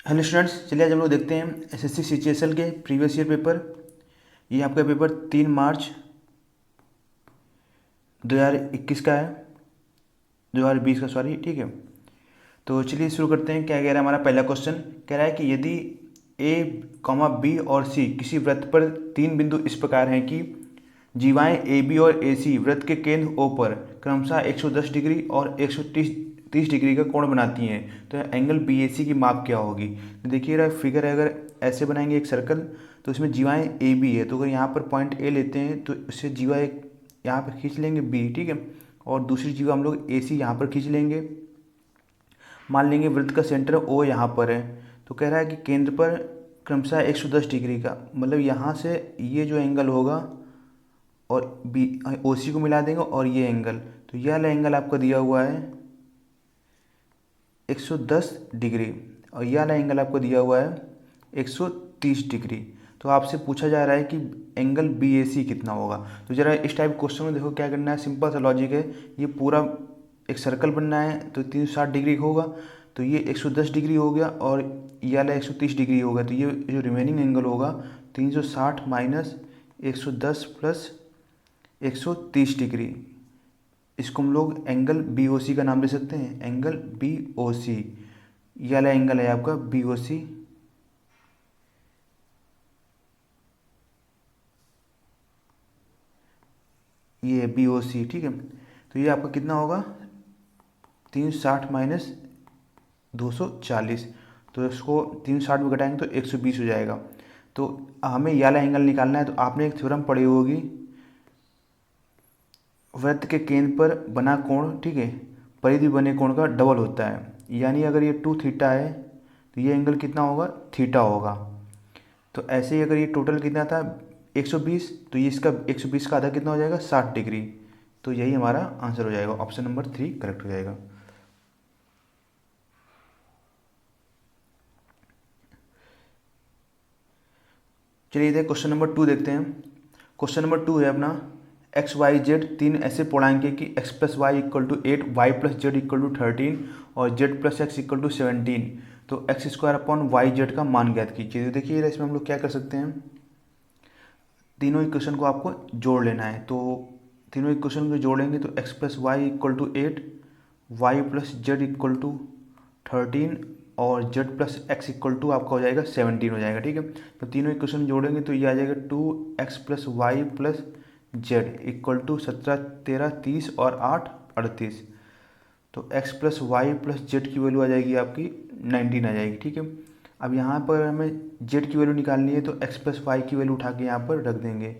Hello students, चलिए आज हम लोग देखते हैं एसएससी सीजीएसएल के प्रीवियस ईयर पेपर। ये आपका पेपर 3 मार्च 2021 का है, 2020 का, सॉरी। ठीक है, तो चलिए शुरू करते हैं। क्या कह रहा है हमारा पहला क्वेश्चन? कह रहा है कि यदि ए कॉमा बी और सी किसी वृत्त पर तीन बिंदु इस प्रकार हैं कि जीवाएं ए बी और ए सी वृत्त के केंद्र ओ पर क्रमशः 110 डिग्री और 130 डिग्री का कोण बनाती हैं, तो एंगल बी ए सी की माप क्या होगी? तो देखिएगा फिगर है, अगर ऐसे बनाएंगे एक सर्कल, तो इसमें जीवाएं ए बी है, तो अगर यहाँ पर पॉइंट ए लेते हैं तो इससे जीवा एक यहाँ पर खींच लेंगे बी, ठीक है, और दूसरी जीवा हम लोग ए सी यहाँ पर खींच लेंगे। मान लेंगे वृत्त का सेंटर ओ यहाँ पर है, तो कह रहा है कि केंद्र पर क्रमशः 110 डिग्री का, मतलब यहाँ से ये जो एंगल होगा और बी ओ सी को मिला देंगे और ये एंगल, तो यह वाला एंगल आपका दिया हुआ है 110 डिग्री और यह वाला एंगल आपको दिया हुआ है 130 डिग्री। तो आपसे पूछा जा रहा है कि एंगल बी ए सी कितना होगा। तो ज़रा इस टाइप क्वेश्चन में देखो क्या करना है, सिंपल सा लॉजिक है। ये पूरा एक सर्कल बनना है, तो 360 डिग्री होगा, तो ये 110 डिग्री हो गया और ये वाला 130 डिग्री हो गया, तो ये जो रिमेनिंग एंगल होगा 360 माइनस 110 प्लस 130 डिग्री, इसको हम लोग एंगल बी ओ सी का नाम दे सकते हैं, एंगल बी ओ सी। ये वाला एंगल है आपका बी ओ सी, ये बी ओ सी, ठीक है। तो ये आपका कितना होगा 360 माइनस 240, तो इसको 360 में घटाएंगे तो 120 हो जाएगा। तो हमें ये वाला एंगल निकालना है, तो आपने एक थ्योरम पढ़ी होगी, वृत्त के केंद्र पर बना कोण, ठीक है, परिधि बने कोण का डबल होता है। यानी अगर ये 2 थीटा है तो ये एंगल कितना होगा, थीटा होगा। तो ऐसे ही अगर ये टोटल कितना था 120, तो ये इसका 120 का आधा कितना हो जाएगा 60 डिग्री। तो यही हमारा आंसर हो जाएगा, ऑप्शन नंबर 3 करेक्ट हो जाएगा। चलिए इधर क्वेश्चन नंबर 2 देखते हैं। क्वेश्चन नंबर 2 है अपना, एक्स वाई जेड तीन ऐसे पूर्णांक है कि x plus y equal to 8, y plus z equal to 13 और z plus x equal to 17। तो x square upon y z का मान ज्ञात कीजिए। तो देखिए इसमें हम लोग क्या कर सकते हैं, तीनों इक्वेशन को आपको जोड़ लेना है। तो तीनों इक्वेशन को जोड़ेंगे तो x plus y equal to 8, y plus z equal to 13 और z plus x equal to आपका हो जाएगा 17 हो जाएगा, ठीक है। तो तीनों इक्वेशन जोड़ेंगे तो ये आ जाएगा 2x plus y plus z equal to 17 13 30 और 8 38। तो x plus y plus z की वैल्यू आ जाएगी आपकी 19 आ जाएगी, ठीक है। अब यहाँ पर हमें z की वैल्यू निकालनी है, तो x प्लस वाई की वैल्यू उठा के यहाँ पर रख देंगे।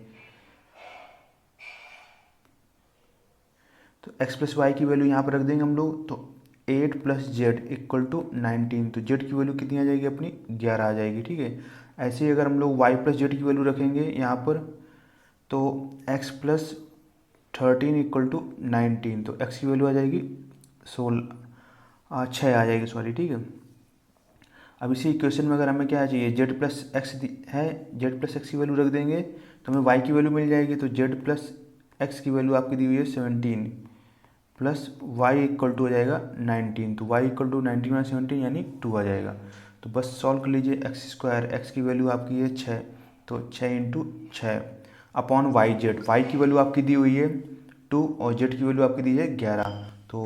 तो x प्लस वाई की वैल्यू यहाँ पर रख देंगे हम लोग, तो 8 प्लस जेड इक्वल टू 19। तो जेड की वैल्यू कितनी आ जाएगी अपनी 11 आ जाएगी, ठीक है। ऐसे ही अगर हम लोग y प्लस जेड की वैल्यू रखेंगे यहाँ पर, तो x प्लस 13 इक्वल टू 19, तो x की वैल्यू आ जाएगी 6 आ जाएगी, सॉरी, ठीक है। अब इसी इक्वेशन में अगर हमें क्या चाहिए, जेड प्लस एक्स है, जेड प्लस एक्स की वैल्यू रख देंगे तो हमें वाई की वैल्यू मिल जाएगी। तो जेड प्लस एक्स की वैल्यू आपकी दी हुई है 17 प्लस वाई इक्वल टू हो जाएगा 19। तो वाई इक्वल टू 19 माइनस 17 यानी 2 आ जाएगा। तो बस सॉल्व कर लीजिए, एक्स स्क्वायर, एक्स की वैल्यू आपकी है 6, तो 6 into 6 upon y z, y की वैल्यू आपकी दी हुई है 2 और जेड की वैल्यू आपकी दी है 11। तो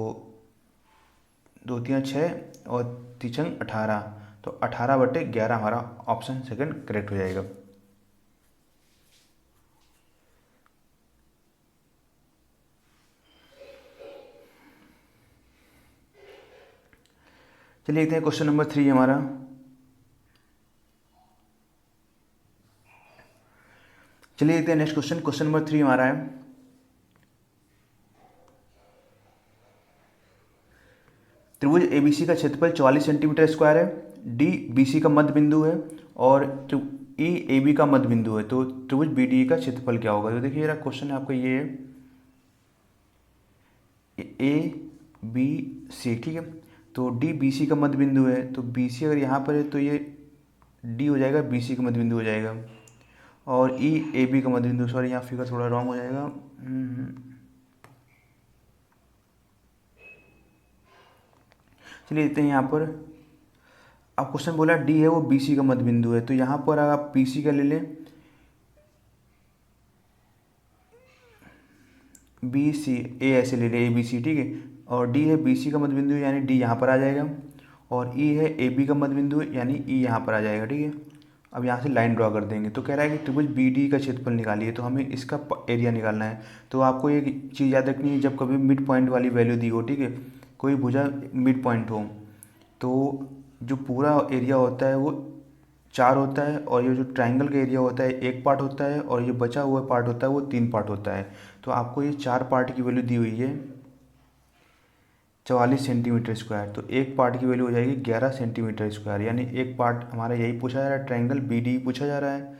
2 3 6 और 3 18, तो 18/11 हमारा ऑप्शन सेकंड करेक्ट हो जाएगा। चलिए देखते हैं क्वेश्चन नंबर 3 हमारा। चलिए देखते हैं नेक्स्ट क्वेश्चन। क्वेश्चन नंबर 3 हमारा है, त्रिभुज एबीसी का क्षेत्रफल 44 सेंटीमीटर स्क्वायर है, डी बीसी का मध्य बिंदु है और ई ए बी का मध्य बिंदु है, तो त्रिभुज बी डी का क्षेत्रफल क्या होगा? तो देखिए मेरा क्वेश्चन है आपका ये है ए बी सी, ठीक है। तो डी बी सी का मध्य बिंदु है, तो बी सी अगर यहाँ पर है तो ये डी हो जाएगा, बी सी का मध्य बिंदु हो जाएगा, और ई ए बी का मध्य बिंदु, सॉरी यहाँ फिगर थोड़ा रॉन्ग हो जाएगा। चलिए देखते हैं यहाँ पर, अब क्वेश्चन बोला डी है वो बी सी का मध्य बिंदु है, तो यहाँ पर अगर आप पी सी का ले लें, बी सी, ए ऐसे ले लें, ए बी सी, ठीक है, और डी है बी सी का मध्य बिंदु यानी डी यहाँ पर आ जाएगा, और ई है ए बी का मध्य बिंदु यानी ई यहाँ पर आ जाएगा, ठीक है। अब यहाँ से लाइन ड्रॉ कर देंगे, तो कह रहा है कि त्रिभुज बी डी का क्षेत्रफल निकालिए, तो हमें इसका एरिया निकालना है। तो आपको एक चीज़ याद रखनी है, जब कभी मिड पॉइंट वाली वैल्यू दी हो, ठीक है, कोई भुजा मिड पॉइंट हो, तो जो पूरा एरिया होता है वो 4 होता है, और ये जो ट्राइंगल का एरिया होता है 1 पार्ट होता है, और ये बचा हुआ पार्ट होता है वो 3 पार्ट होता है। तो आपको ये 4 पार्ट की वैल्यू दी हुई है 44 सेंटीमीटर स्क्वायर, तो एक पार्ट की वैल्यू हो जाएगी 11 सेंटीमीटर स्क्वायर, यानी एक पार्ट हमारा यही पूछा जा रहा है, ट्राइंगल बी डी पूछा जा रहा है।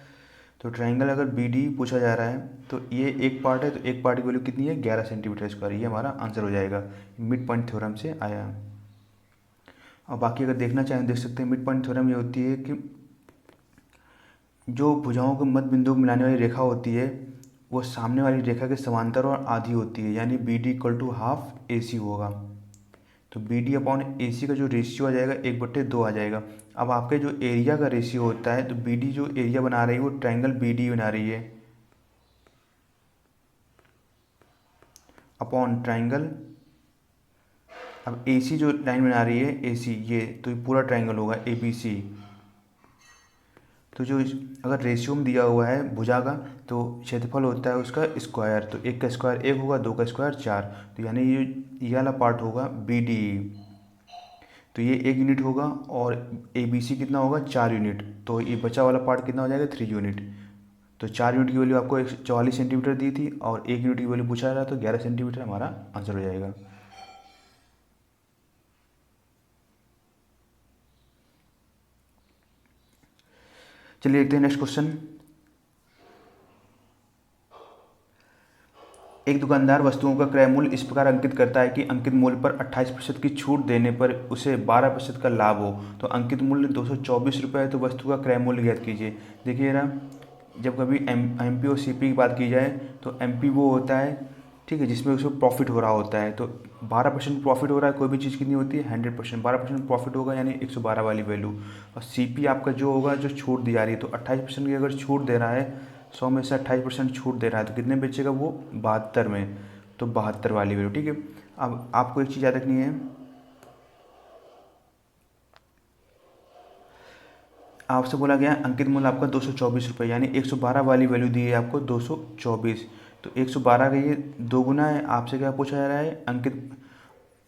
तो ट्राइंगल अगर बी डी पूछा जा रहा है तो ये एक पार्ट है, तो एक पार्ट की वैल्यू कितनी है 11 सेंटीमीटर स्क्वायर, ये हमारा आंसर हो जाएगा, मिड पॉइंट थ्योरम से आया है। और बाकी अगर देखना चाहें देख सकते हैं, मिड पॉइंट थ्योरम ये होती है कि जो भुजाओं को मध्य बिंदु को मिलाने वाली रेखा होती है वो सामने वाली रेखा के समांतर और आधी होती है, यानी B D equal to half A C होगा। तो B D upon A C का जो रेशियो आ जाएगा 1/2 आ जाएगा। अब आपके जो एरिया का रेशियो होता है, तो बी डी जो एरिया बना रही है वो ट्राइंगल बी डी बना रही है अपॉन ट्राइंगल, अब ए सी जो लाइन बना रही है ए सी, ये तो ये पूरा ट्राइंगल होगा ए बी सी। तो जो अगर रेशियो में दिया हुआ है भुजा का, तो क्षेत्रफल होता है उसका स्क्वायर, तो एक का स्क्वायर 1 होगा, 2 का स्क्वायर 4, तो यानी ये वाला पार्ट होगा बी डी, तो ये 1 यूनिट होगा, और ए बी सी कितना होगा 4 यूनिट, तो ये बचा वाला पार्ट कितना हो जाएगा 3 यूनिट। तो 4 यूनिट की वैल्यू आपको 144 सेंटीमीटर दी थी, और 1 यूनिट की वैल्यू पूछा रहा, तो 11 सेंटीमीटर हमारा आंसर हो जाएगा। चलिए देखते हैं नेक्स्ट क्वेश्चन। एक दुकानदार वस्तुओं का क्रय मूल्य इस प्रकार अंकित करता है कि अंकित मूल्य पर 28% की छूट देने पर उसे 12% का लाभ हो। तो अंकित मूल्य 224 रुपये है, तो वस्तु का क्रय मूल्य ज्ञात कीजिए। देखिए ना, जब कभी एम पी और सी पी की बात की जाए, तो एम पी वो होता है, ठीक है, जिसमें उसको प्रॉफिट हो रहा होता है, तो 12% प्रॉफिट हो रहा है, कोई भी चीज़ कितनी होती है 100%, 12% प्रॉफिट होगा यानी 112 वाली वैल्यू। और सी पी आपका जो होगा जो छूट दी जा रही है, तो 28% की अगर छूट दे रहा है, 100 में से 28% छूट दे रहा है, तो कितने बेचेगा वो 72 में, तो 72 वाली वैल्यू, ठीक है। अब आपको एक चीज़ याद रखनी है, आपसे बोला गया अंकित मूल्य आपका 224 रुपये, यानी 112 वाली वैल्यू दी है आपको 224, तो 112 का ये 2 गुना है, आपसे क्या पूछा जा रहा है अंकित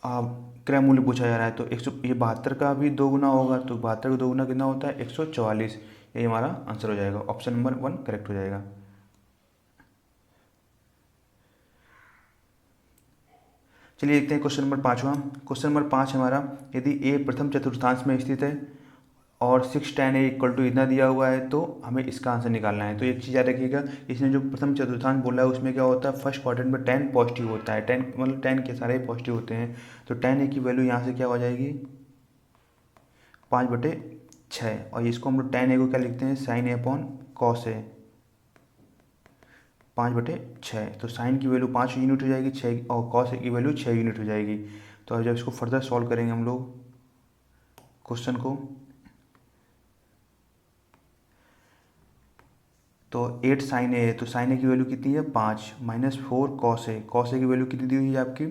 क्रय मूल्य पूछा जा रहा है, तो 100 ये 72 का भी 2 गुना होगा, तो 72 का 2 गुना कितना होता है 144, ये हमारा आंसर हो जाएगा, ऑप्शन नंबर 1 करेक्ट हो जाएगा। चलिए देखते हैं क्वेश्चन नंबर 5वां। क्वेश्चन नंबर 5 हमारा, यदि ए प्रथम चतुर्थांश में स्थित है और 6 tan a इक्वल टू इतना दिया हुआ है, तो हमें इसका आंसर निकालना है। तो एक चीज़ याद रखिएगा, इसने जो प्रथम चतुर्थांश बोला है उसमें क्या होता है, फर्स्ट क्वाड्रेंट में tan पॉजिटिव होता है, tan मतलब tan के सारे पॉजिटिव होते हैं, तो tan a की वैल्यू यहाँ से क्या हो जाएगी 5/6, और इसको हम लोग tan a को क्या लिखते हैं sin a upon cos a, 5/6, तो साइन की वैल्यू 5 यूनिट हो जाएगी 6, और कॉस की वैल्यू 6 यूनिट हो जाएगी। तो अब जब इसको फर्दर सॉल्व करेंगे हम लोग क्वेश्चन को, तो 8 साइन ए है, तो साइन ए की वैल्यू कितनी है 5, -4 कॉस ए, कॉस ए की वैल्यू कितनी दी हुई है आपकी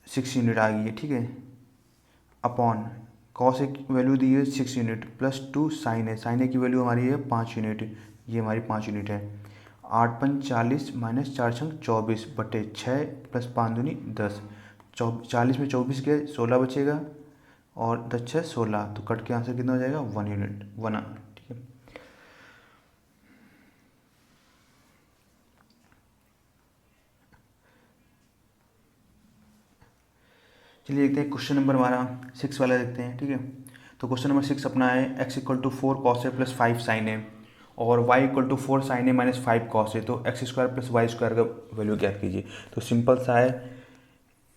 6 यूनिट आ गई है, ठीक है, अपॉन कॉस ए की वैल्यू दी है 6 यूनिट, +2 साइन ए, साइन ए की वैल्यू हमारी है 5 यूनिट, ये हमारी 5 यूनिट है, 8 पंच 40 -4 छंग 24/6 + 5 दूनी 10, 40 में 24 के 16 बचेगा, और 10 6 16, तो कट के आंसर कितना हो जाएगा 1 यूनिट 1, ठीक है। चलिए देखते हैं क्वेश्चन नंबर हमारा 6 वाला देखते हैं, ठीक है। तो क्वेश्चन नंबर 6 अपना है x = 4 cos a + 5 sin a, और y = 4 sin a - 5 cos a, तो x² + y² का वैल्यू ज्ञात कीजिए। तो सिंपल सा है,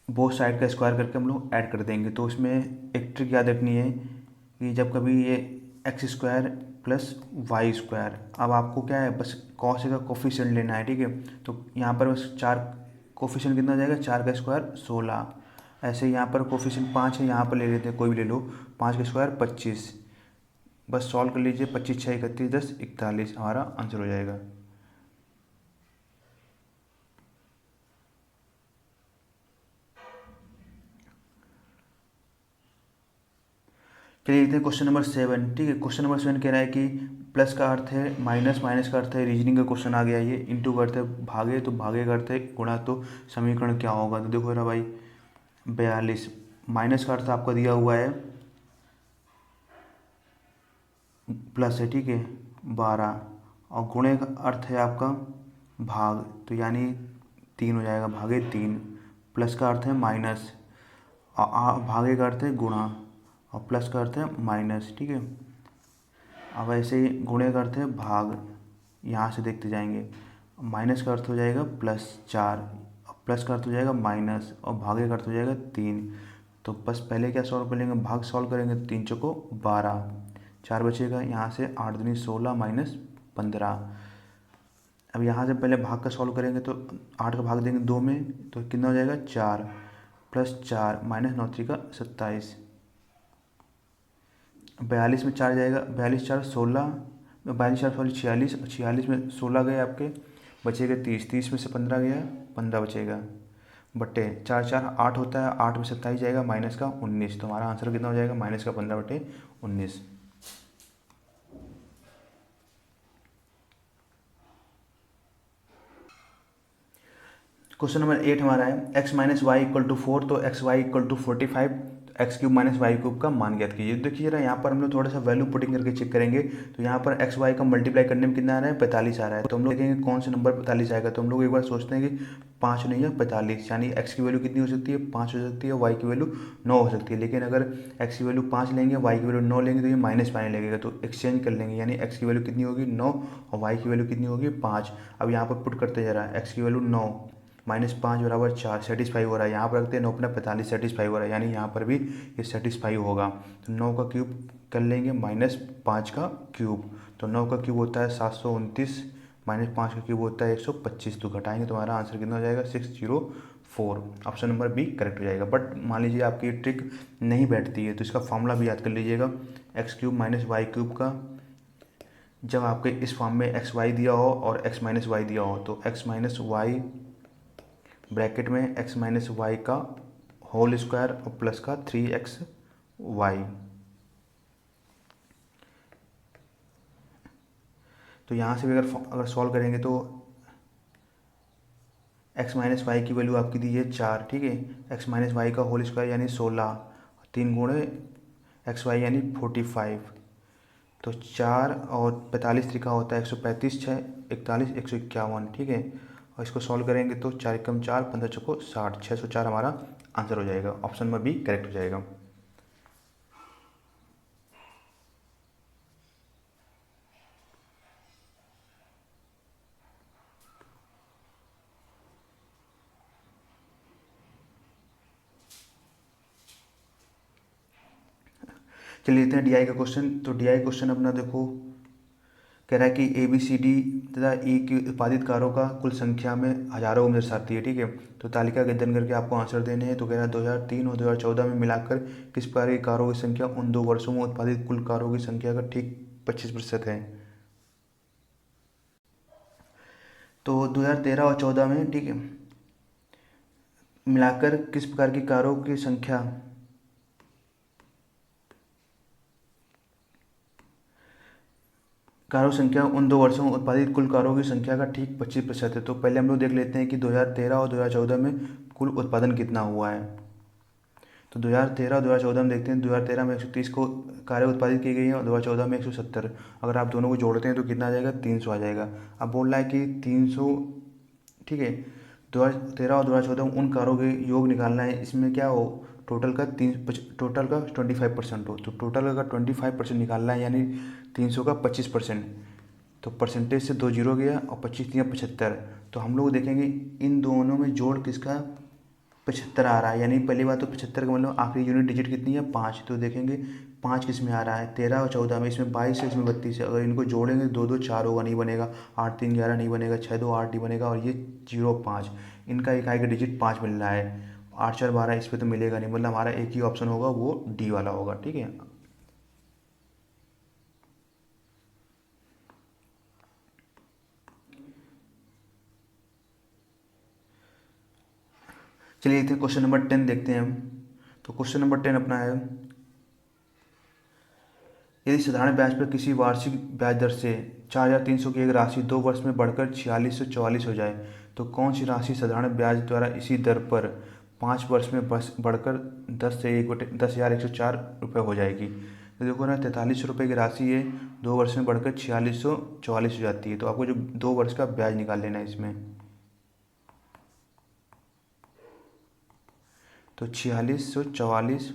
बोथ साइड का स्क्वायर करके हम लोग ऐड कर देंगे। तो इसमें एक ट्रिक याद रखनी है कि जब कभी ये x² + y², अब आपको क्या है बस cos a का कोफिशिएंट लेना है, ठीक है। तो यहाँ पर बस 4 कोफिशिएंट कितना हो जाएगा, 4 का स्क्वायर 16, ऐसे यहाँ पर कोफिशिएंट 5 है, यहाँ पर ले लेते हैं, कोई भी ले लो, 5 का स्क्वायर 25। बस सॉल्व कर लीजिए, 25 6 31 10 41 हमारा आंसर हो जाएगा। चलिए देखते हैं क्वेश्चन नंबर 7। ठीक है, क्वेश्चन नंबर 7 कह रहा है कि प्लस का अर्थ है माइनस, माइनस का अर्थ है रीजनिंग का क्वेश्चन आ गया। ये इंटू का अर्थ है भागे, तो भागे का अर्थ है गुणा, तो समीकरण क्या होगा। तो देखो ना भाई, 42 माइनस का अर्थ आपका दिया हुआ है प्लस है, ठीक है 12, और गुणे का अर्थ है आपका भाग, तो यानी 3 हो जाएगा, भागे 3। प्लस का अर्थ है माइनस, भागे का अर्थ है गुणा, और प्लस का अर्थ है माइनस, ठीक है। अब ऐसे ही गुणे का अर्थ है भाग, यहाँ से देखते जाएंगे। माइनस का अर्थ हो जाएगा +4, प्लस का अर्थ हो जाएगा माइनस, और भागे का अर्थ हो जाएगा 3। तो बस पहले क्या सॉल्व कर लेंगे, भाग सॉल्व करेंगे, 3 चौको 12, 4 बचेगा, यहाँ से 8 दूनी 16 माइनस 15। अब यहाँ से पहले भाग का सॉल्व करेंगे तो 8 का भाग देंगे 2 में, तो कितना हो जाएगा 4, +4 माइनस 9 3 का 27। 42 में 4 जाएगा, 42 4 16, 42 4 सॉरी 46, 46 में 16 गए आपके, बचेगा 30, 30 में से 15 गया, 15 बचेगा, बटे 4 4 8 होता है, 8 में 27 जाएगा, माइनस का 19। तो हमारा आंसर कितना हो जाएगा, माइनस का 15 बटे 19। क्वेश्चन नंबर 8 हमारा है x minus y equal to 4, तो x y equal to 45, x cube minus y cube का मान ज्ञात कीजिए। देखिए जरा यहाँ पर हम लोग थोड़ा सा वैल्यू पुटिंग करके चेक करेंगे। तो यहाँ पर एक्स वाई का मल्टीप्लाई करने में कितना आ रहा है, 45 आ रहा है। तो हम लोग देखेंगे कौन से नंबर 45 आएगा। तो हम लोग एक बार सोचते हैं कि 5 नहीं है 45, यानी एक्स की वैल्यू कितनी हो सकती है, 5 हो सकती है, वाई की वैल्यू 9 हो सकती है। लेकिन अगर एक्स की वैल्यू 5 लेंगे, वाई की वैल्यू 9 लेंगे, तो ये माइनस पाने लगेगा। तो एक्सचेंज कर लेंगे, यानी एक्स की वैल्यू कितनी होगी 9, और वाई की वैल्यू कितनी होगी 5। अब यहाँ पर पुट करते जरा, एक्स की वैल्यू 9 -5 बराबर 4 सेटिस्फाई हो रहा है। यहाँ पर रखते हैं 9 अपना 45 सेटिस्फाई हो रहा है, यानी यहाँ पर भी ये सेटिस्फाई होगा। तो 9 का क्यूब कर लेंगे -5 का क्यूब, तो 9 का क्यूब होता है 729, -5 का क्यूब होता है 125। तो घटाएंगे तो हमारा आंसर कितना हो जाएगा 604। ऑप्शन नंबर बी करेक्ट हो जाएगा। बट मान लीजिए आपकी ये ट्रिक नहीं बैठती है, तो इसका फॉर्मूला भी याद कर लीजिएगा, x cube minus y cube का। जब आपके इस फॉर्म में एक्स वाई दिया हो और एक्स माइनस वाई दिया हो, तो एक्स माइनस वाई ब्रैकेट में एक्स माइनस वाई का होल स्क्वायर और प्लस का 3xy। तो यहाँ से भी अगर सॉल्व करेंगे तो एक्स माइनस वाई की वैल्यू आपकी दी है 4, ठीक है। एक्स माइनस वाई का होल स्क्वायर यानी 16, 3 गुणे एक्स वाई यानी 45। तो 4 और 45 त्रिका होता है 135, 6 41 151, ठीक है। और इसको सॉल्व करेंगे तो 4 एकम 4, 15 चौको 60, 604 हमारा आंसर हो जाएगा। ऑप्शन नंबर बी करेक्ट हो जाएगा। चलिए लेते हैं डीआई का क्वेश्चन। तो डीआई क्वेश्चन अपना देखो, कह रहा है कि ए बी सी डी तथा ई की उत्पादित कारों का कुल संख्या में हजारों में दर्शाती है, ठीक है। तो तालिका के अध्ययन करके आपको आंसर देने हैं। तो कह रहा है 2003 और 2014 में मिलाकर किस प्रकार की कारों की संख्या उन 2 वर्षों में उत्पादित कुल कारों की संख्या का ठीक 25% है। तो 2013 और 14 में, ठीक है, मिलाकर किस प्रकार की कारों की संख्या उन 2 वर्षों में उत्पादित कुल कारों की संख्या का ठीक 25% है। तो पहले हम लोग देख लेते हैं कि 2013 और 2014 में कुल उत्पादन कितना हुआ है। तो 2013 और 2014 में देखते हैं, 2013 में 130 को कारें उत्पादित की गई हैं और 2014 में 170। अगर आप दोनों को जोड़ते हैं तो कितना आ जाएगा 300 आ जाएगा। अब बोल रहा है कि 300, ठीक है, 2013 और 2014 में उन कारों के योग निकालना है। इसमें क्या हो, टोटल का 25% हो। तो टोटल का 25% निकालना है, यानी 300 का 25%। तो परसेंटेज से 2 जीरो गया और 25 दिया 75। तो हम लोग देखेंगे इन दोनों में जोड़ किसका 75 आ रहा है। यानी पहली बात तो 75 का मतलब आखिरी यूनिट डिजिट कितनी है 5। तो देखेंगे 5 किस में आ रहा है, 13 और 14 में। इसमें 22 है, इसमें 32 है। अगर इनको जोड़ेंगे 2 2 4 होगा, नहीं बनेगा। 8 3 11 नहीं बनेगा, 6 2 8 नहीं बनेगा, और ये 0 5। इनका इकाई का डिजिट 5 मिल रहा है। 8 4 12, इस पर तो मिलेगा नहीं, मतलब हमारा एक ही ऑप्शन होगा, वो डी वाला होगा। ठीक है, चलिए क्वेश्चन नंबर 10 देखते हैं हम। तो क्वेश्चन नंबर 10 अपना है, यदि साधारण ब्याज पर किसी वार्षिक ब्याज दर से 4,300 की एक राशि 2 वर्ष में बढ़कर 4644 हो जाए, तो कौन सी राशि साधारण ब्याज द्वारा इसी दर पर 5 वर्ष में बस बढ़कर 10,104 रुपये हो जाएगी। तो देखो ना, 4300 रुपये की राशि है, 2 वर्ष में बढ़कर 4644 हो जाती है। तो आपको जो 2 वर्ष का ब्याज निकाल लेना है इसमें, तो 4644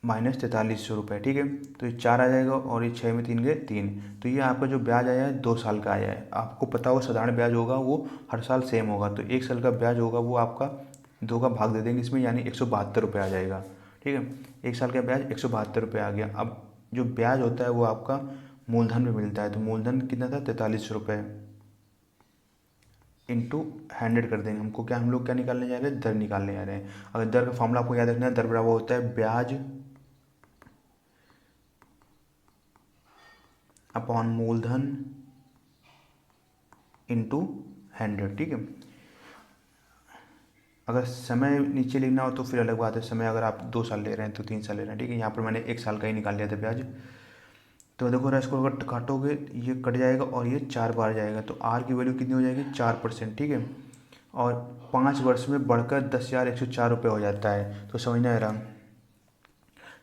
माइनस 4300 रुपये। ठीक है, तो ये 4 आ जाएगा और ये 6 में 3 गए 3। तो ये आपका जो ब्याज आया है 2 साल का आया है। आपको पता हो साधारण ब्याज होगा वो हर साल सेम होगा, तो 1 साल का ब्याज होगा वो आपका 2 का भाग दे देंगे इसमें, यानी 172 रुपये आ जाएगा। ठीक है, 1 साल का ब्याज 172 रुपये आ गया। अब जो ब्याज होता है वो आपका मूलधन में मिलता है, तो मूलधन कितना था, 4300 रुपये इंटू 100 कर देंगे। हमको क्या, हम लोग क्या निकालने जा रहे हैं, दर निकालने जा रहे हैं। अगर दर का फॉर्मूला आपको याद रखना है, दर बराबर होता है ब्याज अपॉन मूलधन इंटू 100। ठीक है, अगर समय नीचे लिखना हो तो फिर अलग बात है, समय अगर आप 2 साल ले रहे हैं तो 3 साल ले रहे हैं। ठीक है, यहाँ पर मैंने 1 साल का ही निकाल लिया था ब्याज। तो देखो ना, इसको अगर काटोगे ये कट जाएगा और ये 4 बार जाएगा, तो आर की वैल्यू कितनी हो जाएगी, 4%। ठीक है, और 5 वर्ष में बढ़कर 10,104 रुपये हो जाता है। तो समझना है रहा,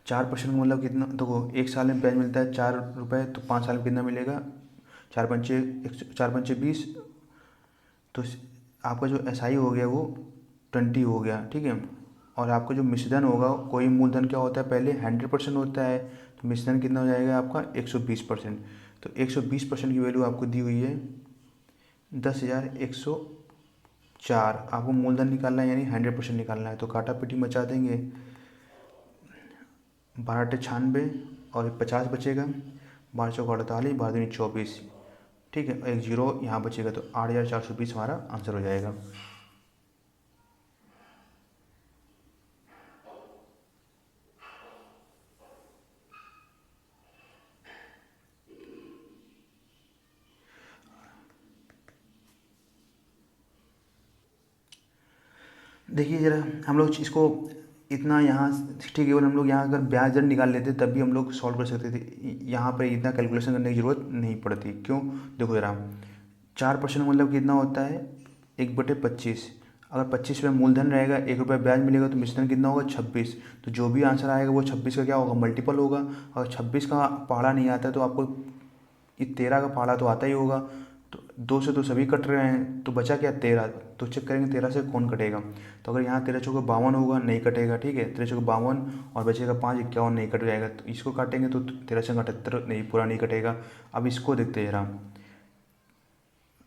4% का मतलब कितना, देखो 1 साल में ब्याज मिलता है 4 रुपये, तो 5 साल में कितना मिलेगा, 4 पंचे 20। तो आपका जो SI हो गया वो 20 हो गया। ठीक है, और आपका जो मिश्रधन होगा, कोई मूलधन क्या होता है, पहले 100% होता है, तो मिश्रधन कितना हो जाएगा आपका 120%। तो 120% की वैल्यू आपको दी हुई है 10,104। आपको मूलधन निकालना है, यानी 100% निकालना है। तो काटा पीटी मचा देंगे, 12 96 और 50 बचेगा, 12 चौक 48, 12 दूनी 24। ठीक है, एक जीरो यहाँ बचेगा, तो 8,420 हमारा आंसर हो जाएगा। देखिए जरा, हम लोग इसको इतना यहाँ, ठीक है, केवल हम लोग यहाँ अगर ब्याज दर निकाल लेते तब भी हम लोग सॉल्व कर सकते थे। यहाँ पर इतना कैलकुलेशन करने की ज़रूरत नहीं पड़ती। क्यों, देखो जरा, 4% मतलब कितना होता है, 1/25। अगर 25 रुपये मूलधन रहेगा, 1 रुपया ब्याज मिलेगा, तो मिश्रण कितना होगा, 26। तो जो भी आंसर आएगा वो 26 का क्या होगा, मल्टीपल होगा। अगर 26 का पहाड़ा नहीं आता तो आपको ये 13 का पहाड़ा तो आता ही होगा। तो 2 से तो सभी कट रहे हैं, तो बचा क्या, 13। तो चेक करेंगे 13 से कौन कटेगा। तो अगर यहाँ 13 चौके 52 होगा, नहीं कटेगा। ठीक है, 13 चौके 52 और बचेगा 5, 51, नहीं कट जाएगा। तो इसको काटेंगे तो 13 से 78, नहीं, पूरा नहीं कटेगा। अब इसको देखते हैं जरा,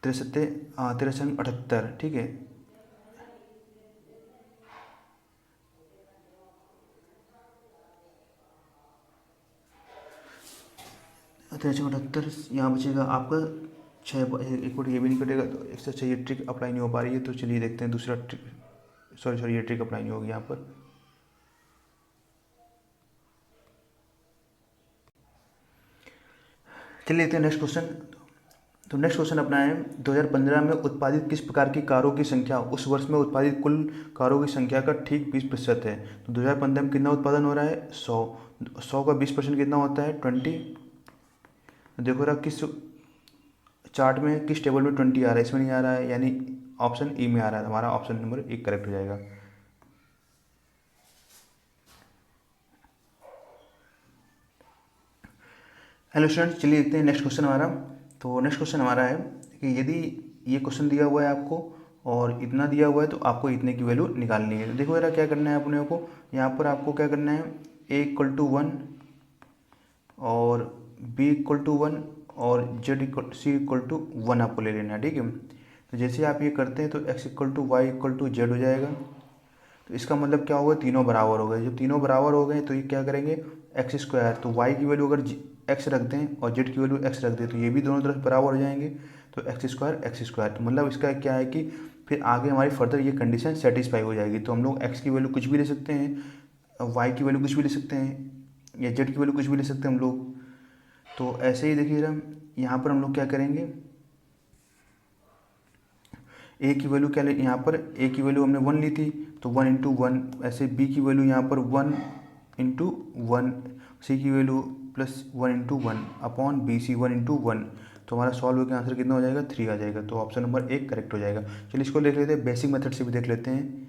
13 से 78। ठीक है, 13 से 78, यहाँ बचेगा आपका 6। एक बार ये भी नहीं कटेगा, तो एक से अच्छा ये ट्रिक अप्लाई नहीं हो पा रही है। तो चलिए देखते हैं दूसरा ट्रिक, सॉरी ये ट्रिक अप्लाई नहीं होगी यहाँ पर। चलिए देखते हैं नेक्स्ट क्वेश्चन। तो नेक्स्ट क्वेश्चन अपना है, 2015 में उत्पादित किस प्रकार की कारों की संख्या उस वर्ष में उत्पादित कुल कारों की संख्या का ठीक 20% है। तो 2015 में कितना उत्पादन हो रहा है, 100 का 20% कितना होता है, 20। देखो रहा किस चार्ट में, किस टेबल में 20 आ रहा है, इसमें नहीं आ रहा है, यानी ऑप्शन ई में आ रहा है। हमारा ऑप्शन नंबर 1 करेक्ट हो जाएगा। हेलो स्टूडेंट्स, चलिए देखते हैं नेक्स्ट क्वेश्चन हमारा। तो नेक्स्ट क्वेश्चन हमारा है कि यदि ये क्वेश्चन दिया हुआ है आपको और इतना दिया हुआ है, तो आपको इतने की वैल्यू निकालनी है। तो देखो जरा क्या करना है अपने को, यहाँ पर आपको क्या करना है, A=1 और B=1 और C=1 आपको ले लेना है। ठीक है, तो जैसे आप ये करते हैं तो X=Y=Z हो जाएगा। तो इसका मतलब क्या होगा, तीनों बराबर हो गए। जब तीनों बराबर हो गए तो ये क्या करेंगे, x²। तो y की वैल्यू अगर x रख दें और z की वैल्यू x रख दें, तो ये भी दोनों तरफ बराबर हो जाएंगे। तो x²। तो मतलब इसका क्या है कि फिर आगे हमारी फर्दर ये कंडीशन सेटिस्फाई हो जाएगी। तो हम लोग x की वैल्यू कुछ भी ले सकते हैं, y की वैल्यू कुछ भी ले सकते हैं, या z की वैल्यू कुछ भी ले सकते हैं हम लोग। तो ऐसे ही देखिए जरा, यहाँ पर हम लोग क्या करेंगे, ए की वैल्यू क्या ले, यहाँ पर ए की वैल्यू हमने 1 ली थी, तो 1 इंटू वन, ऐसे बी की वैल्यू यहाँ पर 1 इंटू वन, सी की value plus 1 into one upon b c 1 into one. तो हमारा सॉल्व होकर आंसर कितना हो जाएगा, 3 आ जाएगा। तो ऑप्शन नंबर 1 करेक्ट हो जाएगा। चलिए इसको देख लेते हैं, बेसिक मेथड से भी देख लेते हैं।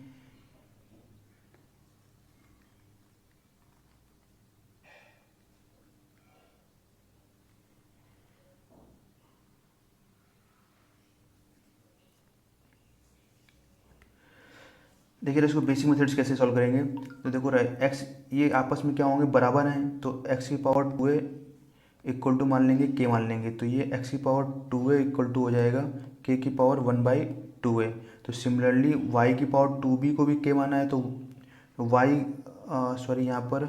देखिए इसको बेसिक मेथड्स कैसे सॉल्व करेंगे। तो देखो एक्स ये आपस में क्या होंगे, बराबर हैं, तो एक्स की पावर 2a इक्वल टू मान लेंगे के मान लेंगे, तो ये एक्स की पावर 2a इक्वल टू हो जाएगा के की पावर 1/2a। तो सिमिलरली वाई की पावर 2b को भी के माना है, तो वाई सॉरी यहाँ पर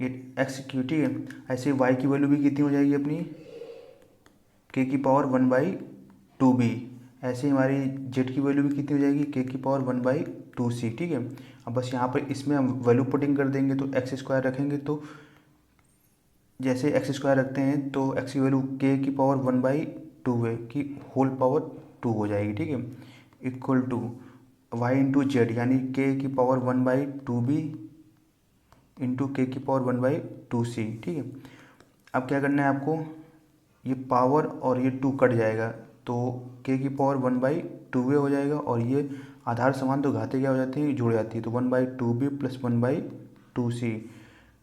ये एक्स की, ठीक है। ऐसे वाई की वैल्यू भी कितनी हो जाएगी अपनी, के की पावर 1/2b। ऐसे ही हमारी जेड की वैल्यू भी कितनी हो जाएगी, के की पावर 1/2c, ठीक है। अब बस यहाँ पर इसमें हम वैल्यू पुटिंग कर देंगे, तो एक्स स्क्वायर रखेंगे, तो जैसे एक्स स्क्वायर रखते हैं तो एक्स की वैल्यू के की पावर 1/2 की होल पावर 2 हो जाएगी, ठीक है, equal to y into z, यानी के की पावर 1/2b इंटू के की पावर 1/2c, ठीक है। अब क्या करना है आपको, ये पावर और ये 2 कट जाएगा, तो के की पावर 1/2a हो जाएगा, और ये आधार समान तो घाते क्या हो जाती है, जुड़ जाती है, तो 1/2b प्लस 1/2c।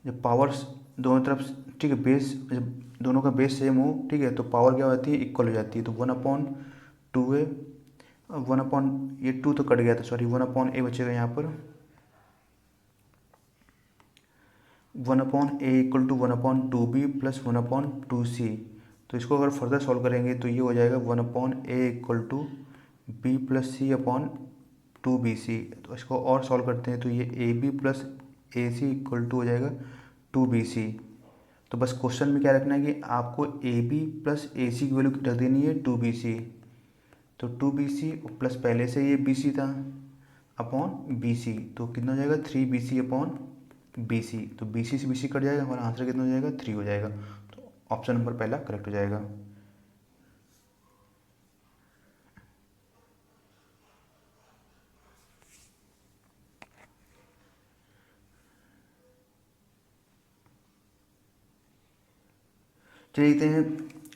जब पावर्स दोनों तरफ, ठीक है, बेस जब दोनों का बेस सेम हो, ठीक है, तो पावर क्या हो जाती है, इक्वल हो जाती है। तो 1/2a, 1 ये 2 तो कट गया था, सॉरी 1/a बचेगा यहाँ पर, 1/a equal to 1/2b plus 1/2c। तो इसको अगर फर्दर सॉल्व करेंगे तो ये हो जाएगा 1/a equal to b plus c upon 2bc। तो इसको और सॉल्व करते हैं, तो ये ab plus a c equal to हो जाएगा 2bc। तो बस क्वेश्चन में क्या रखना है कि आपको ab प्लस ए सी की वैल्यू रख देनी है 2bc। तो 2bc प्लस पहले से ये bc था अपॉन bc, तो कितना हो जाएगा 3bc अपॉन bc। तो bc से bc कट जाएगा, हमारा आंसर कितना हो जाएगा 3 हो जाएगा। तो ऑप्शन नंबर पहला करेक्ट हो जाएगा। चलिए देखते हैं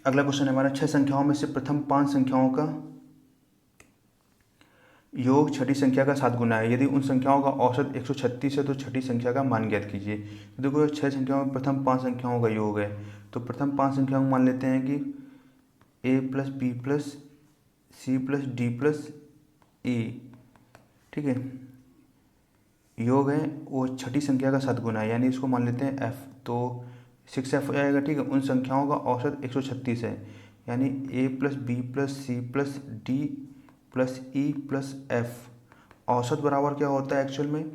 अगला क्वेश्चन। हमारा 6 संख्याओं में से प्रथम 5 संख्याओं का योग छठी संख्या का 7 गुना है। यदि उन संख्याओं का औसत 136 है तो छठी संख्या का मान ज्ञात कीजिए। तो देखो 6 संख्याओं में प्रथम 5 संख्याओं का योग है, तो प्रथम 5 संख्याओं को मान लेते हैं कि a plus B plus C plus D plus E, ठीक है, योग है वो छठी संख्या का 7 गुना है, यानी इसको मान लेते हैं f। तो 6f हो जाएगा, ठीक है। उन संख्याओं का औसत 136 है, यानी a plus B plus C plus D plus e plus f. औसत बराबर क्या होता है एक्चुअल में,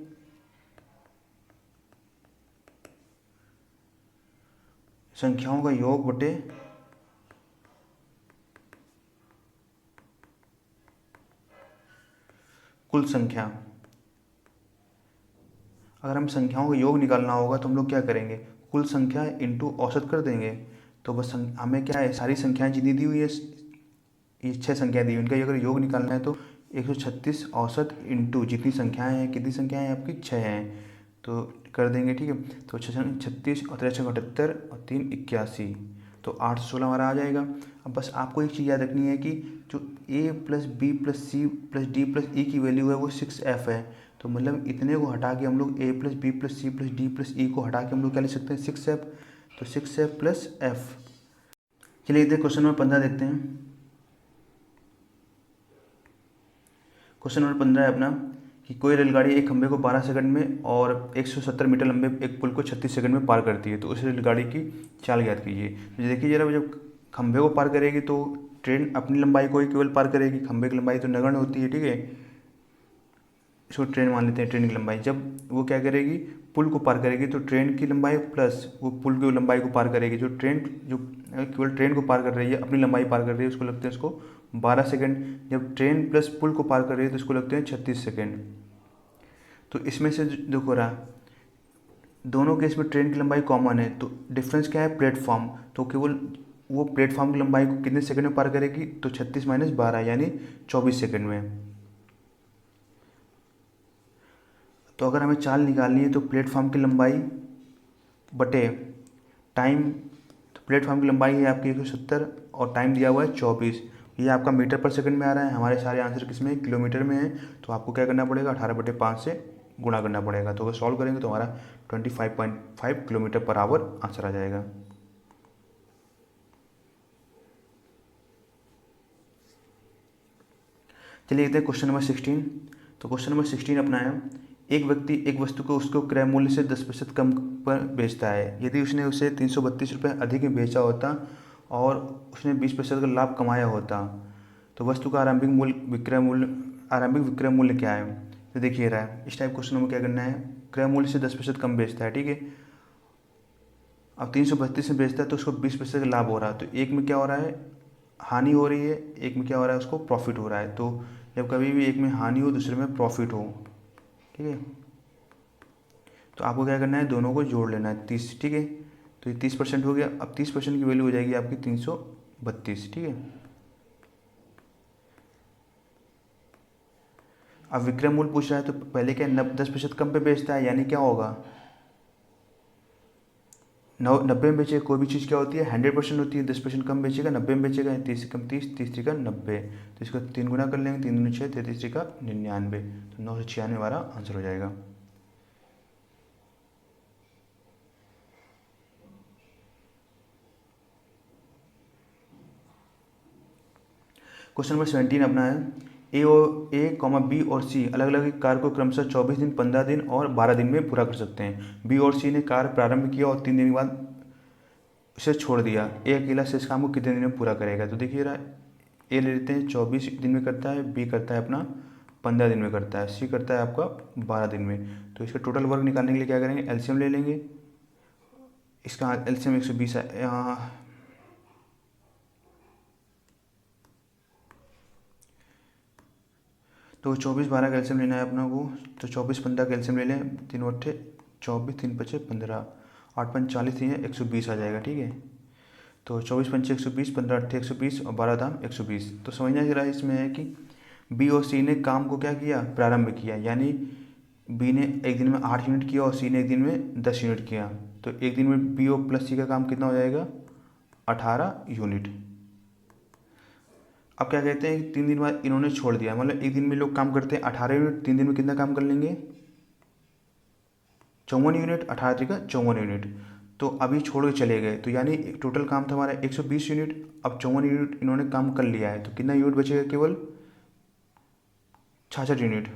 संख्याओं का योग बटे कुल संख्या। अगर हम संख्याओं का योग निकालना होगा तो हम लोग क्या करेंगे, कुल संख्या इंटू औसत कर देंगे। तो बस हमें क्या है, सारी संख्याएं जितनी दी हुई है, ये 6 संख्याएं दी हुई, इनका अगर योग निकालना है तो 136 औसत इंटू जितनी संख्याएं हैं, कितनी संख्याएं हैं आपकी 6 हैं, तो कर देंगे, ठीक है। तो 36 और 3 78 और 3 81, तो 816 हमारा आ जाएगा। अब बस आपको एक चीज़ याद रखनी है कि जो a plus B plus C plus D plus E की वैल्यू है वो 6f है। तो मतलब इतने को हटा के हम लोग a plus B plus C plus D plus E को हटा के हम लोग क्या लिख सकते हैं 6f। तो 6f प्लस एफ। चलिए देखते क्वेश्चन नंबर 15 देखते हैं। क्वेश्चन नंबर 15 है अपना कि कोई रेलगाड़ी एक खंभे को 12 सेकंड में और 170 मीटर लंबे एक पुल को 36 सेकंड में पार करती है, तो उस रेलगाड़ी की चाल ज्ञात कीजिए। तो देखिए जरा, जब खंभे को पार करेगी तो ट्रेन अपनी लंबाई को ही केवल पार करेगी, खंभे की लंबाई तो नगण्य होती है, ठीक है। इसको ट्रेन मान लेते हैं, ट्रेन की लंबाई। जब वो क्या करेगी, पुल को पार करेगी, तो ट्रेन की लंबाई प्लस वो पुल की लंबाई को पार करेगी। जो केवल ट्रेन को पार कर रही है, अपनी लंबाई पार कर रही है, उसको लगते हैं इसको 12 सेकेंड। जब ट्रेन प्लस पुल को पार कर रही है तो इसको लगते हैं 36 सेकेंड। तो इसमें से देखो रहा, दोनों केस में ट्रेन की लंबाई कॉमन है, तो डिफरेंस क्या है, प्लेटफॉर्म। तो केवल वो प्लेटफॉर्म की लंबाई को कितने सेकंड में पार करेगी, तो 36 माइनस 12 यानी 24 सेकंड में। तो अगर हमें चाल निकालनी है तो प्लेटफॉर्म की लंबाई बटे टाइम, तो प्लेटफॉर्म की लंबाई है आपकी 170 और टाइम दिया हुआ है 24। ये आपका मीटर पर सेकंड में आ रहा है, हमारे सारे आंसर किस में, किलोमीटर में है। तो आपको क्या करना पड़ेगा, 18/5 से गुणा करना पड़ेगा। तो अगर सॉल्व करेंगे तो हमारा 25.5 किलोमीटर पर आवर आंसर आ जाएगा। चलिए देखते हैं क्वेश्चन नंबर 16। तो क्वेश्चन नंबर 16 अपना है, एक व्यक्ति एक वस्तु को उसको क्रय मूल्य से 10% कम पर बेचता है। यदि उसने उसे 332 रुपये अधिक में बेचा होता और उसने 20% का लाभ कमाया होता, तो वस्तु का आरंभिक विक्रय मूल्य क्या है। तो देखिए रहा है, इस टाइप क्वेश्चन में क्या करना है, क्रय मूल्य से 10% कम बेचता है, ठीक है। अब 332 में बेचता है तो उसको 20% का लाभ हो रहा है, तो एक में क्या हो रहा है, हानि हो रही है, एक में क्या हो रहा है, उसको प्रॉफिट हो रहा है। तो जब कभी भी एक में हानि हो दूसरे में प्रॉफिट हो, ठीक है, तो आपको क्या करना है, दोनों को जोड़ लेना है 30, ठीक है। तो ये 30% हो गया। अब 30% की वैल्यू हो जाएगी आपकी 332, ठीक है। अब विक्रय मूल्य पूछ रहा है तो पहले क्या 10% कम पे बेचता है, यानी क्या होगा, 90 में बेचेगा। कोई भी चीज़ क्या होती है, 100% होती है। 10% कम बेचेगा, 90 में बेचेगा, 30 से कम 30, 30 का 90। तो इसका 3 गुना कर लेंगे, 3 दूनी 6, 33 का 99। तो 996 हमारा आंसर हो जाएगा। क्वेश्चन नंबर 17 अपना है, बी और सी अलग अलग कार्य को क्रमशः 24 दिन, 15 दिन और 12 दिन में पूरा कर सकते हैं। बी और सी ने कार्य प्रारंभ किया और 3 दिन के बाद उसे छोड़ दिया। ए अकेला शेष काम को कितने दिन में पूरा करेगा। तो देखिए रहा, ए ले लेते हैं 24 दिन में करता है, बी करता है अपना 15 दिन में करता है, सी करता है आपका 12 दिन में। तो इसका टोटल वर्क निकालने के लिए क्या करेंगे, एलसीएम ले लेंगे। इसका एलसीएम 120 है, तो 24/12 कैल्शियम लेना है अपना को। तो 24/15 कैल्शियम ले लें, 3 24, 3×5 = 15, 8×5 = 40, 120 आ जाएगा, ठीक है। तो 24×5 = 120, 15×8 = 120 और 12×3 = 120। तो समझना जरा इसमें है कि बी और सी ने काम को क्या किया, प्रारंभ किया, यानी बी ने एक दिन में 8 यूनिट किया और सी ने एक दिन में 10 यूनिट किया। तो एक दिन में बी और प्लस सी का काम कितना हो जाएगा, 18 यूनिट। अब क्या कहते हैं, 3 दिन बाद इन्होंने छोड़ दिया, मतलब एक दिन में लोग काम करते हैं 18 यूनिट, 3 दिन में कितना काम कर लेंगे, 54 यूनिट, 18 का 54 यूनिट। तो अभी छोड़ के चले गए, तो यानी टोटल काम था हमारा 120 यूनिट। अब 54 यूनिट इन्होंने काम कर लिया है, तो कितना यूनिट बचेगा, केवल 66 यूनिट।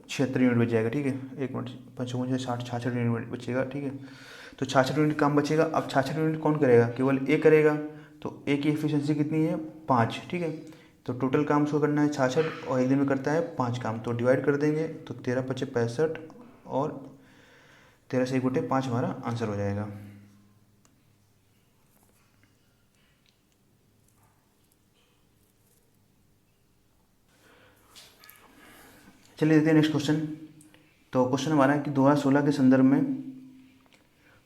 76 यूनिट बच जाएगा, ठीक है। 1 मिनट, 55 से 60, 66 यूनिट बचेगा, ठीक है। तो 66 यूनिट काम बचेगा। अब 66 यूनिट कौन करेगा, केवल ए करेगा। तो ए की एफिशिएंसी कितनी है, 5, ठीक है। तो टोटल काम उसको करना है 66 और एक दिन में करता है 5 काम। तो डिवाइड कर देंगे, तो 13×5 = 65 और 13 से 1/5 हमारा आंसर हो जाएगा। चलिए देखते हैं नेक्स्ट क्वेश्चन। तो क्वेश्चन हमारा है कि 2016 के संदर्भ में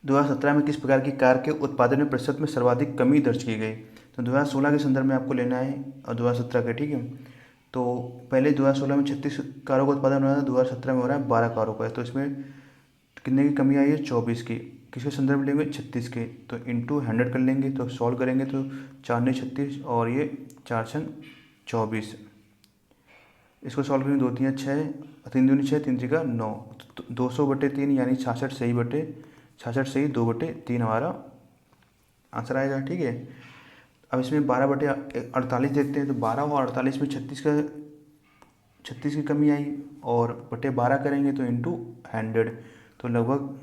2017 में किस प्रकार की कार के उत्पादन में प्रतिशत में सर्वाधिक कमी दर्ज की गई। तो 2016 के संदर्भ में आपको लेना है और 2017 का, ठीक है। तो पहले 2016 में 36 कारों का उत्पादन हो रहा था, 2017 में हो रहा है 12 कारों का। तो इसमें कितने की कमी आई है, 24 की। किसके संदर्भ में लेंगे, 36 के। तो इंटू 100 कर लेंगे, तो सॉल्व करेंगे तो 4 ने 36 और ये 4 छन 24। इसको सॉल्व करेंगे, 2 3 6, 3 दूनी 6, 3 3 9, 200/3 यानी 66 सही बटे 66 सही 2/3 हमारा आंसर आएगा, ठीक है। अब इसमें 12/48 देखते हैं। तो 12 और 48 में 36 की कमी आई और बटे 12 करेंगे तो इंटू 100। तो लगभग,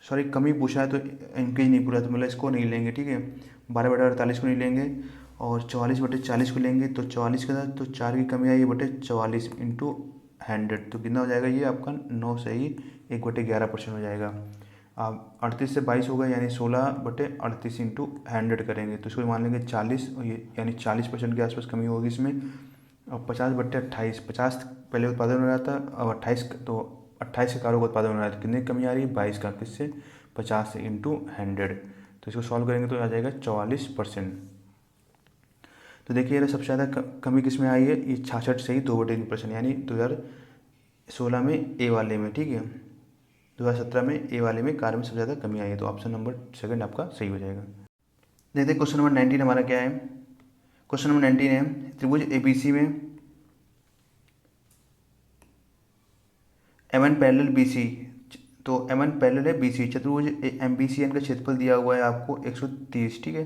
सॉरी कमी पूछा है तो इंक्रीज नहीं पूरा, तो मतलब इसको नहीं लेंगे, ठीक है। 12/48 को नहीं लेंगे और 44/40 को लेंगे। तो 44 के साथ तो 4 की कमी आई बटे 44 इंटू 100। तो कितना हो जाएगा ये आपका 9 सही 1/11% हो जाएगा। आप 38 से 22 होगा यानी 16/38 इंटू 100 करेंगे तो इसको मान लेंगे 40 और ये यानी 40% के आसपास कमी होगी इसमें। और 50/28, 50 पहले उत्पादन हो रहा था, अब 28 तो 28 के कारों का उत्पादन हो रहा है तो कितने की कमी आ रही है 22 का, किससे 50 इंटू 100। तो इसको सॉल्व करेंगे तो आ जाएगा 44%। तो देखिए ये सबसे ज़्यादा कमी किस में आई है, ये 66 से ही 2/3% यानी 2016 में ए वाले में, ठीक है 2017 में ए वाले में कार्य में सबसे ज़्यादा कमी आई है। तो ऑप्शन नंबर सेकंड आपका सही हो जाएगा। देखते हैं क्वेश्चन नंबर 19 हमारा क्या है। क्वेश्चन नंबर 19 है त्रिभुज एबीसी में M N parallel B C, तो एम एन पैरेलल है बी सी, चतुर्भुज एम बी सी एन का क्षेत्रफल दिया हुआ है आपको 130, ठीक है।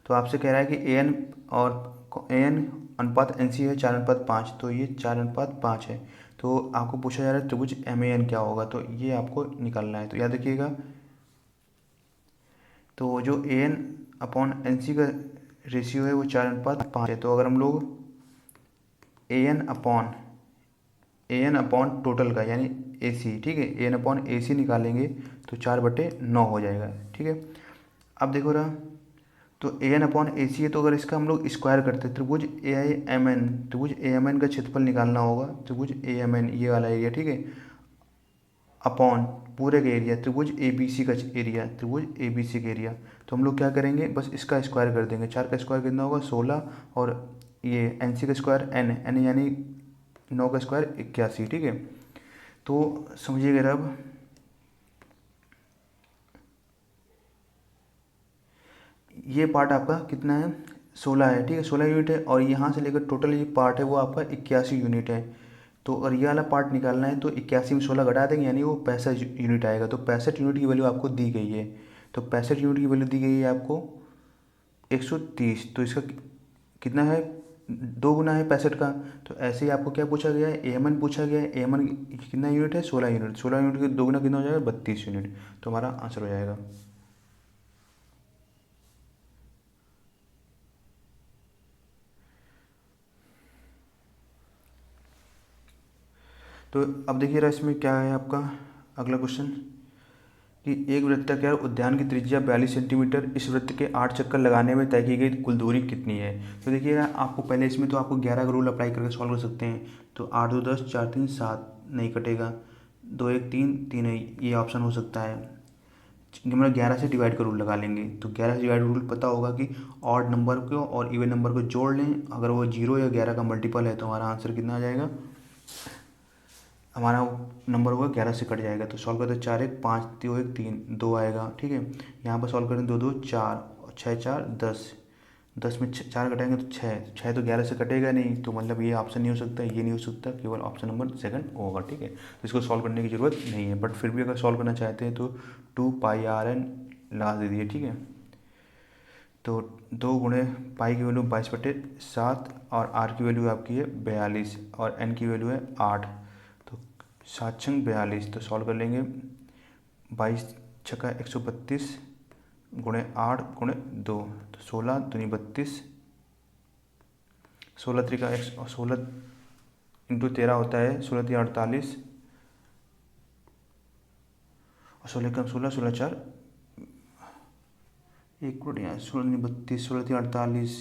तो आपसे कह रहा है कि ए एन और ए एन अनुपात एन सी है 4:5, तो ये 4:5 है। तो आपको पूछा जा रहा है त्रिभुज एम ए एन क्या होगा, तो ये आपको निकालना है। तो याद रखिएगा, तो जो A N upon N C का रेशियो है वो 4:5 है। तो अगर हम लोग ए एन अपॉन टोटल का यानी ए सी, ठीक है ए एन अपॉन ए सी निकालेंगे तो 4/9 हो जाएगा, ठीक है। अब देखो रहा, तो ए एन अपॉन ए सी है तो अगर इसका हम लोग स्क्वायर करते हैं त्रिभुज ए आई एम एन, त्रिभुज ए एम एन का क्षेत्रफल निकालना होगा, त्रिभुज ए एम एन ये वाला एरिया, ठीक है, अपॉन पूरे का एरिया त्रिभुज ए बी सी का एरिया, त्रिभुज ए बी सी का एरिया। तो हम लोग क्या करेंगे, बस इसका स्क्वायर कर देंगे। 4 का स्क्वायर कितना होगा 16, और ये एन सी का स्क्वायर एन यानी 9 का स्क्वायर 81, ठीक है। तो समझिएगा अब, ये पार्ट आपका कितना है 16 है, ठीक है 16 यूनिट है, और यहाँ से लेकर टोटल ये पार्ट है वो आपका 81 यूनिट है। तो अगर ये वाला पार्ट निकालना है तो 81 में 16 घटा देंगे यानी वो 65 यूनिट आएगा। तो 65 यूनिट की वैल्यू आपको दी गई है, तो 65 यूनिट की वैल्यू दी गई है आपको 130। तो इसका कितना है 2 गुना है 65 का। तो ऐसे ही आपको क्या पूछा गया है, ए एम एन पूछा गया है। ए एम एन कितना यूनिट है 16 यूनिट, 16 यूनिट के 2 गुना कितना हो जाएगा 32 यूनिट। तो हमारा आंसर हो जाएगा। तो अब देखिए रहा इसमें क्या है आपका अगला क्वेश्चन, कि एक वृत्ताकार उद्यान की त्रिज्या 42 सेंटीमीटर, इस वृत्त के 8 चक्कर लगाने में तय की गई कुल दूरी कितनी है। तो देखिएगा आपको पहले इसमें तो आपको 11 का रूल अप्लाई करके सॉल्व कर सकते हैं। तो 8 2 10, 4 3 7 नहीं कटेगा, 2 1 3 3 है, ये ऑप्शन हो सकता है। मतलब 11 से डिवाइड का रूल लगा लेंगे, तो 11 से डिवाइड रूल पता होगा कि ऑड नंबर को और इवन नंबर को जोड़ लें, अगर वो 0 या 11 का मल्टीपल है तो हमारा आंसर कितना आ जाएगा, हमारा नंबर होगा 11 से कट जाएगा। तो सॉल्व करते 4 1 5 2 1 3 2 आएगा, ठीक है। यहाँ पर सॉल्व करें 2 2 4 और 6 4 10, 10 में 4 कटाएंगे तो 6 तो 11 से कटेगा नहीं, तो मतलब ये ऑप्शन नहीं हो सकता, ये नहीं हो सकता, केवल ऑप्शन नंबर सेकंड होगा, ठीक है। तो इसको सॉल्व करने की ज़रूरत नहीं है, बट फिर भी अगर सॉल्व करना चाहते हैं तो 2πr n लास्ट दे दिए, ठीक है। तो 2 गुणे पाई की वैल्यू 22/7 और आर की वैल्यू आपकी है 42 और एन की वैल्यू है 8, तो 7 छंग 42। तो सॉल्व कर लेंगे 22 छक्का 132 गुणे 8 गुणे 2, तो 16 दूनी 32, 16 त्रिका 16 इंटू 13 होता है 16 3 48 और 16 कम 16 16 4 1 करोड़ यहाँ 16 32 16 3 48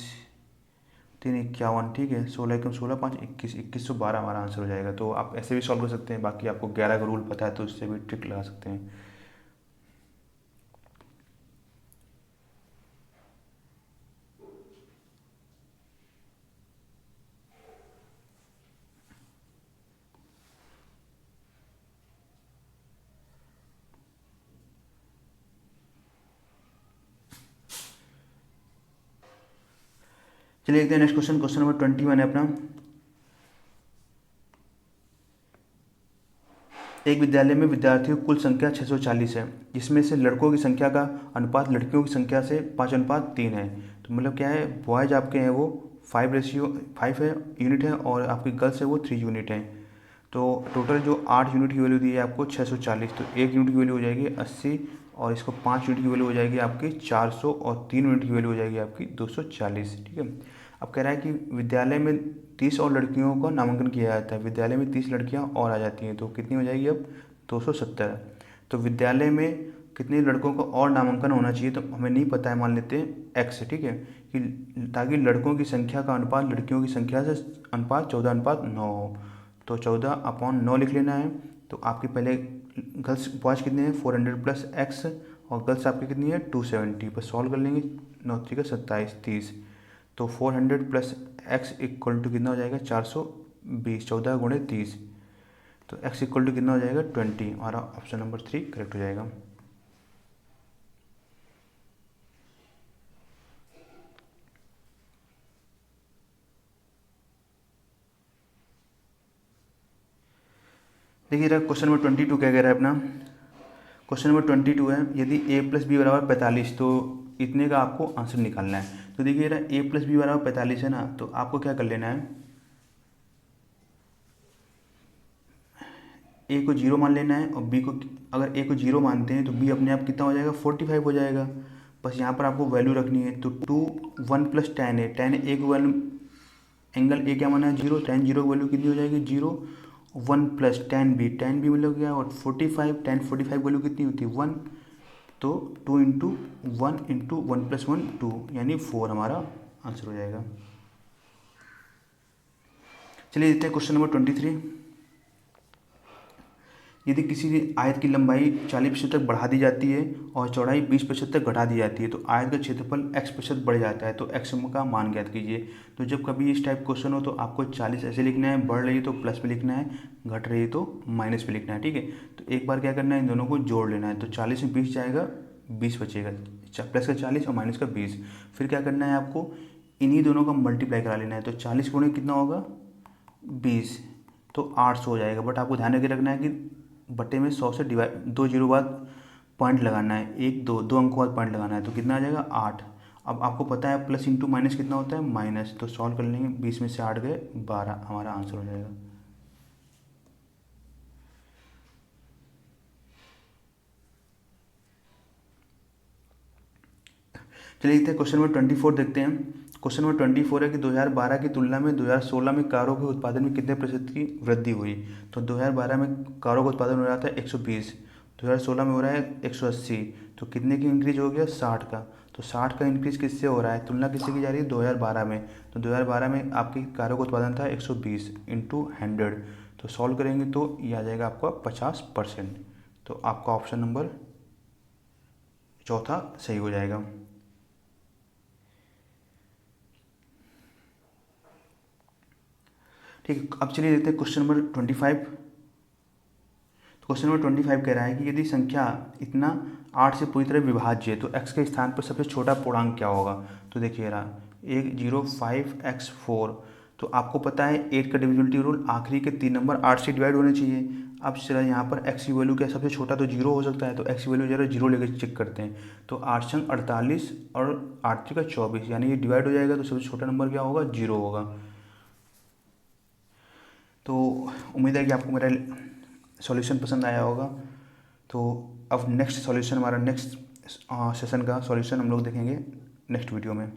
3 51, ठीक है। 16 कम 16 5 21 2112 हमारा आंसर हो जाएगा। तो आप ऐसे भी सॉल्व कर सकते हैं, बाकी आपको 11 का रूल पता है तो उससे भी ट्रिक लगा सकते हैं। चलिए देखते हैं नेक्स्ट क्वेश्चन, क्वेश्चन नंबर 21 है अपना। एक विद्यालय में विद्यार्थियों की कुल संख्या 640 है, जिसमें से लड़कों की संख्या का अनुपात लड़कियों की संख्या से 5:3 है। तो मतलब क्या है, बॉयज आपके हैं वो 5 है यूनिट है, और आपकी गर्ल्स है वो 3 यूनिट है। तो टोटल जो 8 यूनिट की वैल्यू दी है आपको 640, तो 1 यूनिट की वैल्यू हो जाएगी 80, और इसको 5 यूनिट की वैल्यू हो जाएगी आपकी 400, और 3 यूनिट की वैल्यू हो जाएगी आपकी 240, ठीक है। अब कह रहा है कि विद्यालय में 30 और लड़कियों का नामांकन किया जाता है, विद्यालय में 30 लड़कियां और आ जाती हैं, तो कितनी हो जाएगी अब 270। तो विद्यालय में कितने लड़कों का और नामांकन होना चाहिए, तो हमें नहीं पता है, मान लेते हैं x, ठीक है, कि ताकि लड़कों की संख्या का अनुपात लड़कियों की संख्या से अनुपात 14:9 हो। तो 14/9 लिख लेना है। तो आपके पहले गर्ल्स बॉयज़ कितने हैं 400 प्लस x, और गर्ल्स आपकी कितनी है 270 पर सॉल्व कर लेंगे। 9 × 27 30। तो 400 प्लस x इक्वल टू कितना हो जाएगा 420, 14 × 30। तो x इक्वल टू कितना हो जाएगा 20। हमारा ऑप्शन नंबर 3 करेक्ट हो जाएगा। देखिए जरा क्वेश्चन नंबर 22 क्या कह रहा है अपना। क्वेश्चन नंबर 22 है, यदि a + b = 45, तो इतने का आपको आंसर निकालना है। तो देखिए जरा a + b = 45 है ना, तो आपको क्या कर लेना है, a को 0 मान लेना है, और b को, अगर a को 0 मानते हैं तो b अपने आप कितना हो जाएगा 45 हो जाएगा। बस यहाँ पर आपको वैल्यू रखनी है। तो 2 1 + tan है, tan a को वैल्यू, एंगल a क्या माना है 0, tan 0 की वैल्यू कितनी हो जाएगी 0। 1 + tan b, tan b मतलब क्या, और 45, tan 45 वैल्यू कितनी होती है 1। तो 2 × 1 × 1 + 1 2, यानी 4 हमारा आंसर हो जाएगा। चलिए देखते हैं क्वेश्चन नंबर 23। यदि किसी भी आयत की लंबाई 40% तक बढ़ा दी जाती है और चौड़ाई 20% तक घटा दी जाती है, तो आयत का क्षेत्रफल x% बढ़ जाता है, तो x का मान ज्ञात कीजिए। तो जब कभी इस टाइप क्वेश्चन हो तो आपको 40 ऐसे लिखना है, बढ़ रही है तो प्लस में लिखना है, घट रही है तो माइनस में लिखना है, ठीक है। तो एक बार क्या करना है, इन दोनों को जोड़ लेना है। तो 40 में 20 जाएगा, 20 बचेगा, प्लस का 40 और माइनस का 20। फिर क्या करना है आपको, इन्हीं दोनों का मल्टीप्लाई करा लेना है। तो 40 गुणे कितना होगा 20, तो 800 हो जाएगा। बट आपको ध्यान रखे रखना है कि बटे में 100 से डिवाइड, 2 जीरो बाद पॉइंट लगाना है, 1 2 2 अंकों बाद पॉइंट लगाना है, तो कितना आ जाएगा 8। अब आपको पता है प्लस इंटू माइनस कितना होता है माइनस, तो सॉल्व कर लेंगे, 20 में से 8 गए 12, हमारा आंसर हो जाएगा। चलिए देखते हैं क्वेश्चन नंबर 24 देखते हैं। क्वेश्चन नंबर 24 है कि 2012 की तुलना में 2016 में कारों के उत्पादन में कितने प्रतिशत की वृद्धि हुई। तो 2012 में कारों का उत्पादन हो रहा था 120, 2016 में हो रहा है 180, तो कितने की इंक्रीज हो गया 60 का। तो 60 का इंक्रीज किससे हो रहा है, तुलना किससे की जा रही है 2012 में। तो 2012 में आपकी कारों का उत्पादन था 120 × 100, तो सॉल्व करेंगे तो ये आ जाएगा आपका 50%। तो आपका ऑप्शन नंबर चौथा सही हो जाएगा। ठीक है, अब चलिए देखते हैं क्वेश्चन नंबर 25। तो क्वेश्चन नंबर 25 कह रहा है कि यदि संख्या इतना 8 से पूरी तरह विभाज्य है तो x के स्थान पर सबसे छोटा पूर्णांक क्या होगा। तो देखिए रहा 105x4। तो आपको पता है 8 का डिविजिबिलिटी रूल, आखिरी के 3 नंबर 8 से डिवाइड होने चाहिए। अब चला यहाँ पर x की वैल्यू क्या सबसे छोटा तो 0 हो सकता है, तो x की वैल्यू जरा 0 लेकर चेक करते हैं। तो 8 संग 48 और 8 का 24, यानी ये डिवाइड हो जाएगा, तो सबसे छोटा नंबर क्या होगा 0 होगा। तो उम्मीद है कि आपको मेरा सॉल्यूशन पसंद आया होगा। तो अब नेक्स्ट सॉल्यूशन, हमारा नेक्स्ट सेशन का सॉल्यूशन हम लोग देखेंगे नेक्स्ट वीडियो में।